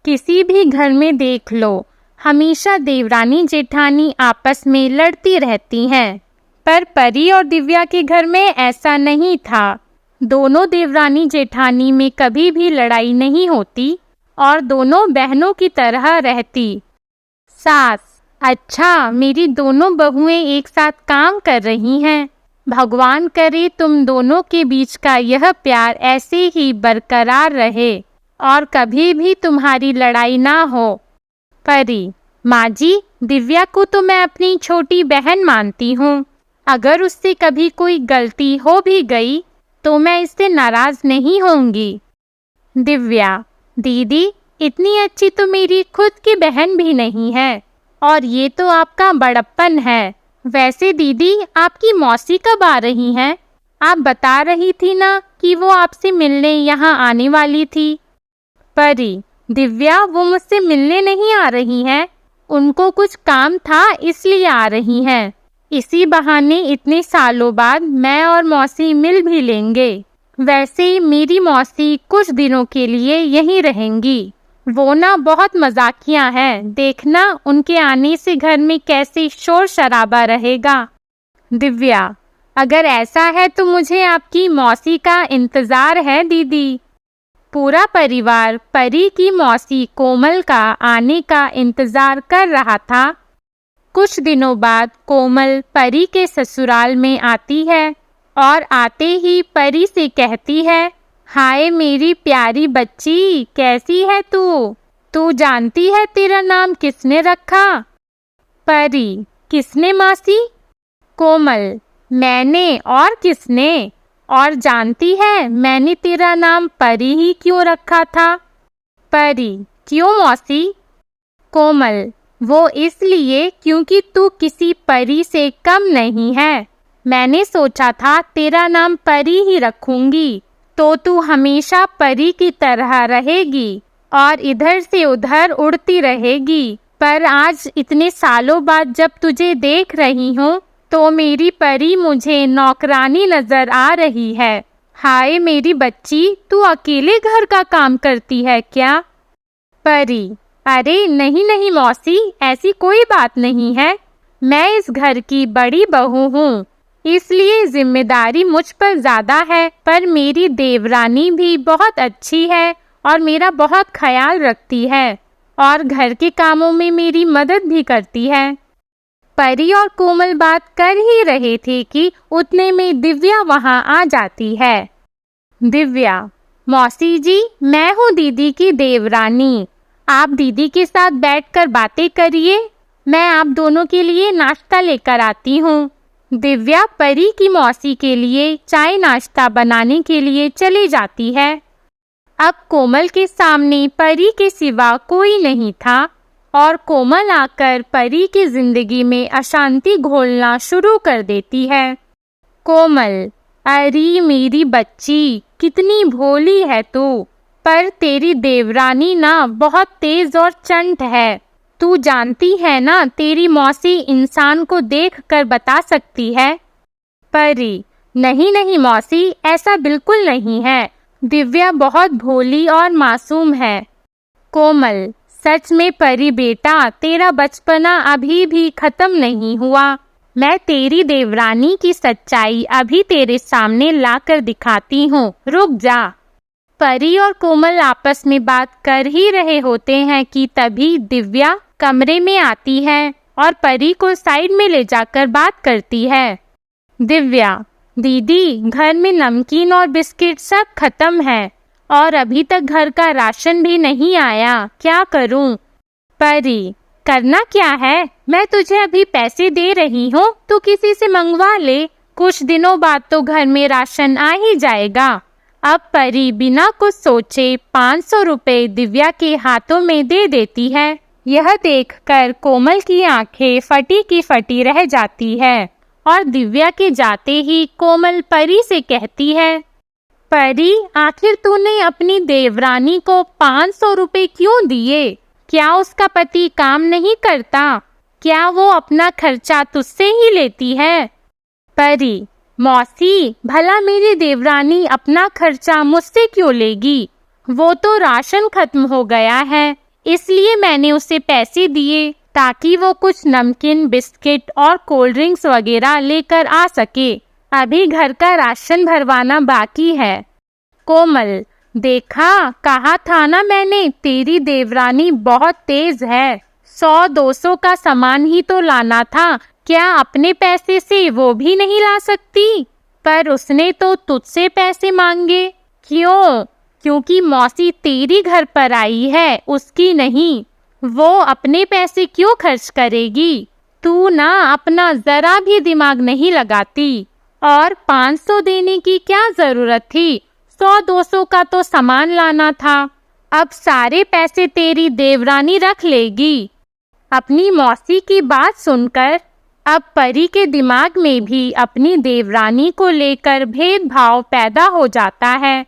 किसी भी घर में देख लो, हमेशा देवरानी जेठानी आपस में लड़ती रहती हैं। पर परी और दिव्या के घर में ऐसा नहीं था। दोनों देवरानी जेठानी में कभी भी लड़ाई नहीं होती और दोनों बहनों की तरह रहती। सास: अच्छा, मेरी दोनों बहुएं एक साथ काम कर रही हैं। भगवान करे तुम दोनों के बीच का यह प्यार ऐसे ही बरकरार रहे और कभी भी तुम्हारी लड़ाई ना हो। परी: माँ जी, दिव्या को तो मैं अपनी छोटी बहन मानती हूँ। अगर उससे कभी कोई गलती हो भी गई तो मैं इससे नाराज नहीं होंगी। दिव्या: दीदी, इतनी अच्छी तो मेरी खुद की बहन भी नहीं है और ये तो आपका बड़प्पन है। वैसे दीदी, आपकी मौसी कब आ रही हैं? आप बता रही थी ना कि वो आपसे मिलने यहाँ आने वाली थी। परी: दिव्या, वो मुझसे मिलने नहीं आ रही हैं। उनको कुछ काम था इसलिए आ रही हैं। इसी बहाने इतने सालों बाद मैं और मौसी मिल भी लेंगे। वैसे मेरी मौसी कुछ दिनों के लिए यहीं रहेंगी। वो ना बहुत मजाकिया हैं। देखना उनके आने से घर में कैसे शोर शराबा रहेगा। दिव्या: अगर ऐसा है तो मुझे आपकी मौसी का इंतजार है दीदी। पूरा परिवार परी की मौसी कोमल का आने का इंतजार कर रहा था। कुछ दिनों बाद कोमल परी के ससुराल में आती है और आते ही परी से कहती है, हाय मेरी प्यारी बच्ची, कैसी है तू? तू जानती है तेरा नाम किसने रखा? परी: किसने मासी? कोमल: मैंने, और किसने? और जानती है मैंने तेरा नाम परी ही क्यों रखा था? परी: क्यों मौसी? कोमल: वो इसलिए क्योंकि तू किसी परी से कम नहीं है। मैंने सोचा था तेरा नाम परी ही रखूंगी, तो तू हमेशा परी की तरह रहेगी और इधर से उधर उड़ती रहेगी। पर आज इतने सालों बाद जब तुझे देख रही हूँ तो मेरी परी मुझे नौकरानी नजर आ रही है। हाय मेरी बच्ची, तू अकेले घर का काम करती है क्या? परी: अरे नहीं नहीं मौसी, ऐसी कोई बात नहीं है। मैं इस घर की बड़ी बहू हूँ, इसलिए जिम्मेदारी मुझ पर ज्यादा है। पर मेरी देवरानी भी बहुत अच्छी है और मेरा बहुत ख्याल रखती है और घर के कामों में मेरी मदद भी करती है। परी और कोमल बात कर ही रहे थे कि उतने में दिव्या वहां आ जाती है। दिव्या: मौसी जी, मैं हूँ दीदी की देवरानी। आप दीदी के साथ बैठकर बातें करिए, मैं आप दोनों के लिए नाश्ता लेकर आती हूँ। दिव्या परी की मौसी के लिए चाय नाश्ता बनाने के लिए चली जाती है। अब कोमल के सामने परी के सिवा कोई नहीं था और कोमल आकर परी की जिंदगी में अशांति घोलना शुरू कर देती है। कोमल: अरे मेरी बच्ची, कितनी भोली है तू। पर तेरी देवरानी ना बहुत तेज और चंट है। तू जानती है ना, तेरी मौसी इंसान को देखकर बता सकती है। परी: नहीं नहीं मौसी, ऐसा बिल्कुल नहीं है। दिव्या बहुत भोली और मासूम है। कोमल: सच में परी बेटा, तेरा बचपना अभी भी खत्म नहीं हुआ। मैं तेरी देवरानी की सच्चाई अभी तेरे सामने लाकर दिखाती हूँ, रुक जा। परी और कोमल आपस में बात कर ही रहे होते हैं कि तभी दिव्या कमरे में आती है और परी को साइड में ले जाकर बात करती है। दिव्या: दीदी, घर में नमकीन और बिस्किट सब खत्म है और अभी तक घर का राशन भी नहीं आया, क्या करूं? परी: करना क्या है, मैं तुझे अभी पैसे दे रही हूँ, तू किसी से मंगवा ले। कुछ दिनों बाद तो घर में राशन आ ही जाएगा। अब परी बिना कुछ सोचे 500 रुपए दिव्या के हाथों में दे देती है। यह देखकर कोमल की आंखें फटी की फटी रह जाती है और दिव्या के जाते ही कोमल परी से कहती है, परी, आखिर तूने अपनी देवरानी को 500 रुपए क्यों दिए? क्या उसका पति काम नहीं करता? क्या वो अपना खर्चा तुझसे ही लेती है? परी: मौसी, भला मेरी देवरानी अपना खर्चा मुझसे क्यों लेगी? वो तो राशन खत्म हो गया है, इसलिए मैंने उसे पैसे दिए ताकि वो कुछ नमकीन, बिस्किट और कोल्ड ड्रिंक्स वगैरह लेकर आ सके। अभी घर का राशन भरवाना बाकी है। कोमल, देखा, कहा था ना मैंने, तेरी देवरानी बहुत तेज है। 100-200 का सामान ही तो लाना था, क्या अपने पैसे से वो भी नहीं ला सकती? पर उसने तो तुझसे पैसे मांगे। क्यों? क्योंकि मौसी तेरी घर पर आई है, उसकी नहीं। वो अपने पैसे क्यों खर्च करेगी? तू ना अपना जरा भी दिमाग नहीं लगाती। और 500 देने की क्या जरूरत थी? 100-200 का तो सामान लाना था। अब सारे पैसे तेरी देवरानी रख लेगी। अपनी मौसी की बात सुनकर अब परी के दिमाग में भी अपनी देवरानी को लेकर भेदभाव पैदा हो जाता है।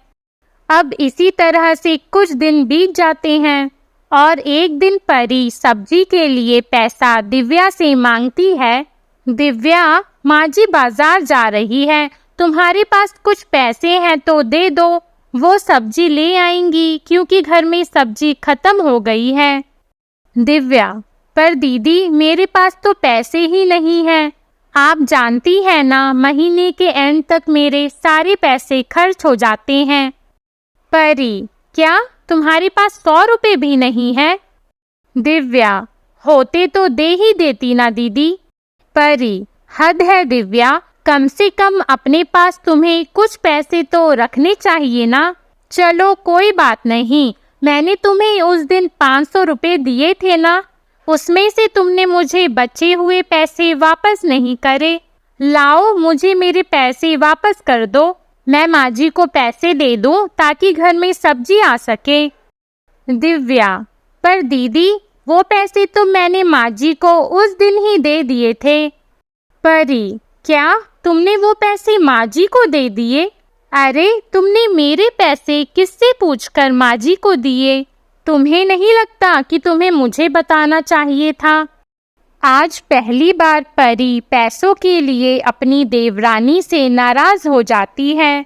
अब इसी तरह से कुछ दिन बीत जाते हैं और एक दिन परी सब्जी के लिए पैसा दिव्या से मांगती है। दिव्या, माँ जी बाजार जा रही है, तुम्हारे पास कुछ पैसे हैं तो दे दो, वो सब्जी ले आएंगी क्योंकि घर में सब्जी खत्म हो गई है। दिव्या, पर दीदी मेरे पास तो पैसे ही नहीं हैं। आप जानती हैं ना, महीने के एंड तक मेरे सारे पैसे खर्च हो जाते हैं। परी, क्या तुम्हारे पास 100 रुपए भी नहीं है? दिव्या, होते तो दे ही देती ना दीदी। परी, हद है दिव्या, कम से कम अपने पास तुम्हें कुछ पैसे तो रखने चाहिए ना। चलो कोई बात नहीं, मैंने तुम्हें उस दिन 500 रुपए दिए थे ना, उसमें से तुमने मुझे बचे हुए पैसे वापस नहीं करे। लाओ, मुझे मेरे पैसे वापस कर दो, मैं माँ जी को पैसे दे दूं ताकि घर में सब्जी आ सके। दिव्या, पर दीदी वो पैसे तो मैंने माँ जी को उस दिन ही दे दिए थे। परी, क्या तुमने वो पैसे माँ जी को दे दिए? अरे, तुमने मेरे पैसे किससे पूछकर माँ जी को दिए? तुम्हें नहीं लगता कि तुम्हें मुझे बताना चाहिए था? आज पहली बार परी पैसों के लिए अपनी देवरानी से नाराज हो जाती है।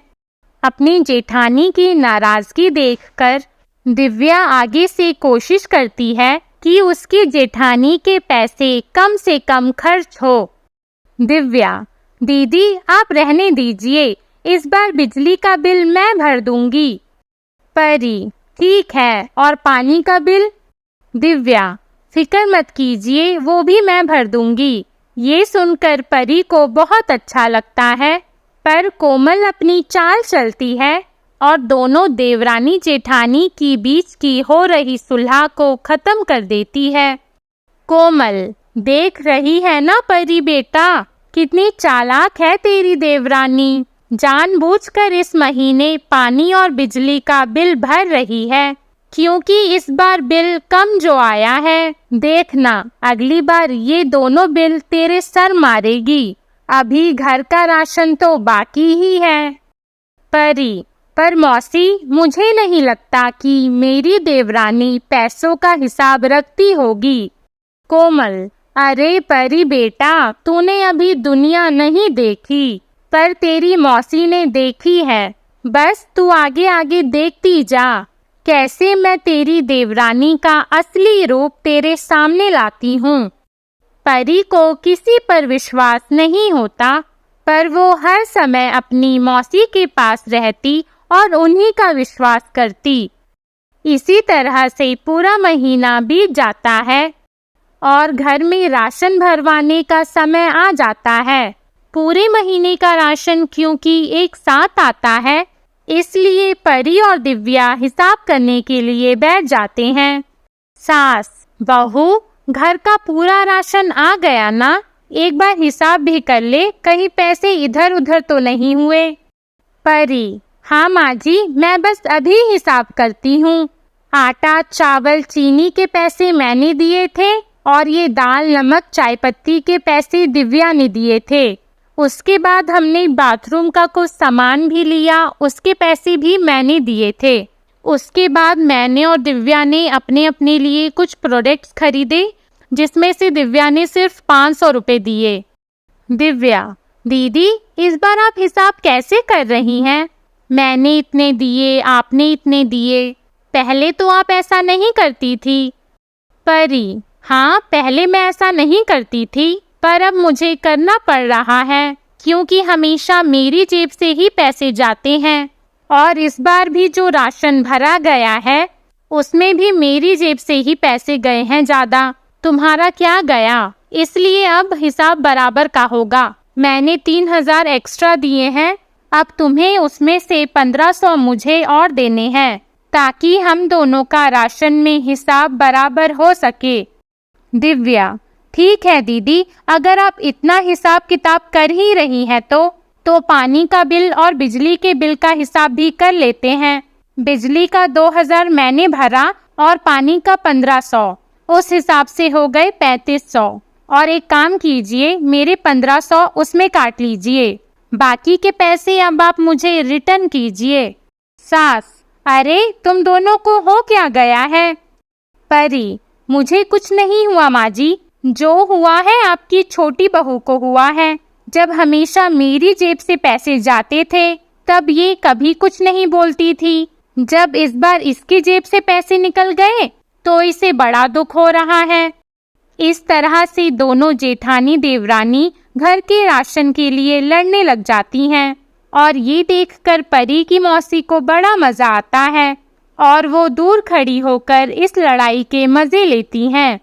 अपनी जेठानी की नाराजगी देखकर दिव्या आगे से कोशिश करती है कि उसकी जेठानी के पैसे कम से कम खर्च हो। दिव्या, दीदी आप रहने दीजिए, इस बार बिजली का बिल मैं भर दूंगी। परी, ठीक है, और पानी का बिल? दिव्या, फिक्र मत कीजिए, वो भी मैं भर दूंगी। ये सुनकर परी को बहुत अच्छा लगता है, पर कोमल अपनी चाल चलती है और दोनों देवरानी जेठानी की बीच की हो रही सुलह को खत्म कर देती है। कोमल, देख रही है ना परी बेटा, कितनी चालाक है तेरी देवरानी, जानबूझकर इस महीने पानी और बिजली का बिल भर रही है क्योंकि इस बार बिल कम जो आया है। देखना, अगली बार ये दोनों बिल तेरे सर मारेगी। अभी घर का राशन तो बाकी ही है। परी, पर मौसी मुझे नहीं लगता कि मेरी देवरानी पैसों का हिसाब रखती होगी। कोमल, अरे परी बेटा, तूने अभी दुनिया नहीं देखी, पर तेरी मौसी ने देखी है। बस तू आगे आगे देखती जा, कैसे मैं तेरी देवरानी का असली रूप तेरे सामने लाती हूँ। परी को किसी पर विश्वास नहीं होता, पर वो हर समय अपनी मौसी के पास रहती और उन्हीं का विश्वास करती। इसी तरह से पूरा महीना बीत जाता है और घर में राशन भरवाने का समय आ जाता है। पूरे महीने का राशन क्योंकि एक साथ आता है, इसलिए परी और दिव्या हिसाब करने के लिए बैठ जाते हैं। सास, बहू, घर का पूरा राशन आ गया ना? एक बार हिसाब भी कर ले, कहीं पैसे इधर उधर तो नहीं हुए। परी, हाँ माँ जी, मैं बस अभी हिसाब करती हूँ। आटा, चावल, चीनी के पैसे मैंने दिए थे और ये दाल, नमक, चाय पत्ती के पैसे दिव्या ने दिए थे। उसके बाद हमने बाथरूम का कुछ सामान भी लिया, उसके पैसे भी मैंने दिए थे। उसके बाद मैंने और दिव्या ने अपने अपने लिए कुछ प्रोडक्ट्स खरीदे, जिसमें से दिव्या ने सिर्फ 500 रुपये दिए। दिव्या, दीदी इस बार आप हिसाब कैसे कर रही हैं? मैंने इतने दिए, आपने इतने दिए। पहले तो आप ऐसा नहीं करती थी, परी: हाँ, पहले मैं ऐसा नहीं करती थी, पर अब मुझे करना पड़ रहा है क्योंकि हमेशा मेरी जेब से ही पैसे जाते हैं और इस बार भी जो राशन भरा गया है उसमें भी मेरी जेब से ही पैसे गए हैं ज़्यादा। तुम्हारा क्या गया, इसलिए अब हिसाब बराबर का होगा। मैंने 3,000 एक्स्ट्रा दिए हैं, अब तुम्हें उसमें से 1,500 मुझे और देने हैं ताकि हम दोनों का राशन में हिसाब बराबर हो सके। दिव्या: ठीक है दीदी, अगर आप इतना हिसाब किताब कर ही रही हैं तो पानी का बिल और बिजली के बिल का हिसाब भी कर लेते हैं। बिजली का 2,000 मैंने भरा और पानी का 1,500, उस हिसाब से हो गए 3,500। और एक काम कीजिए, मेरे 1,500 उसमें काट लीजिए, बाकी के पैसे अब आप मुझे रिटर्न कीजिए। सास: अरे तुम दोनों को हो क्या गया है? परी: मुझे कुछ नहीं हुआ माँ जी, जो हुआ है आपकी छोटी बहू को हुआ है। जब हमेशा मेरी जेब से पैसे जाते थे तब ये कभी कुछ नहीं बोलती थी, जब इस बार इसकी जेब से पैसे निकल गए तो इसे बड़ा दुख हो रहा है। इस तरह से दोनों जेठानी देवरानी घर के राशन के लिए लड़ने लग जाती हैं और ये देखकर परी की मौसी को बड़ा मजा आता है और वो दूर खड़ी होकर इस लड़ाई के मजे लेती हैं।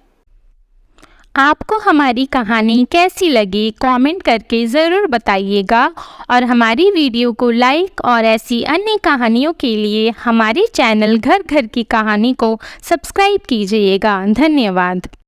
आपको हमारी कहानी कैसी लगी कमेंट करके ज़रूर बताइएगा और हमारी वीडियो को लाइक और ऐसी अन्य कहानियों के लिए हमारे चैनल घर घर की कहानी को सब्सक्राइब कीजिएगा। धन्यवाद।